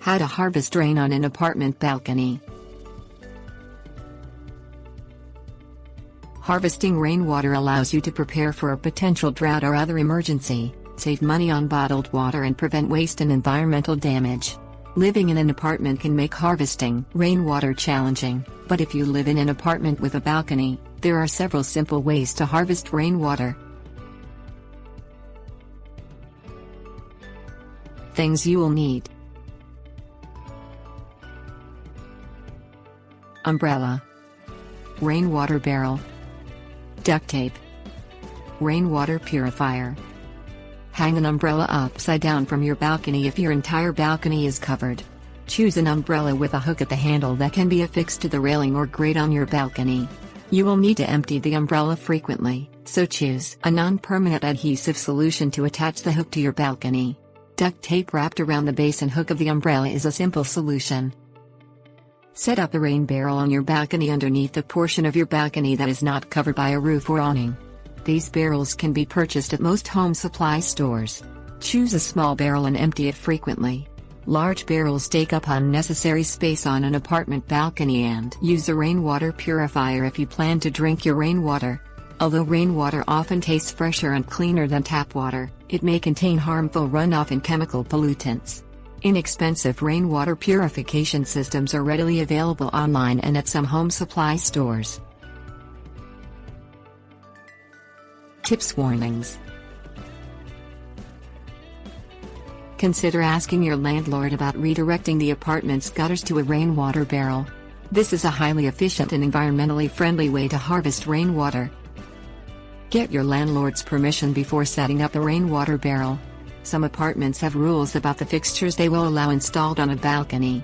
How to harvest rain on an apartment balcony. Harvesting rainwater allows you to prepare for a potential drought or other emergency, save money on bottled water and prevent waste and environmental damage. Living in an apartment can make harvesting rainwater challenging, but if you live in an apartment with a balcony, there are several simple ways to harvest rainwater. Things you will need: umbrella, rainwater barrel, duct tape, rainwater purifier. Hang an umbrella upside down from your balcony if your entire balcony is covered. Choose an umbrella with a hook at the handle that can be affixed to the railing or grate on your balcony. You will need to empty the umbrella frequently, so choose a non-permanent adhesive solution to attach the hook to your balcony. Duct tape wrapped around the base and hook of the umbrella is a simple solution. Set up a rain barrel on your balcony underneath the portion of your balcony that is not covered by a roof or awning. These barrels can be purchased at most home supply stores. Choose a small barrel and empty it frequently. Large barrels take up unnecessary space on an apartment balcony, and use a rainwater purifier if you plan to drink your rainwater. Although rainwater often tastes fresher and cleaner than tap water, it may contain harmful runoff and chemical pollutants. Inexpensive rainwater purification systems are readily available online and at some home supply stores. Tips: warnings. Consider asking your landlord about redirecting the apartment's gutters to a rainwater barrel. This is a highly efficient and environmentally friendly way to harvest rainwater. Get your landlord's permission before setting up a rainwater barrel. Some apartments have rules about the fixtures they will allow installed on a balcony.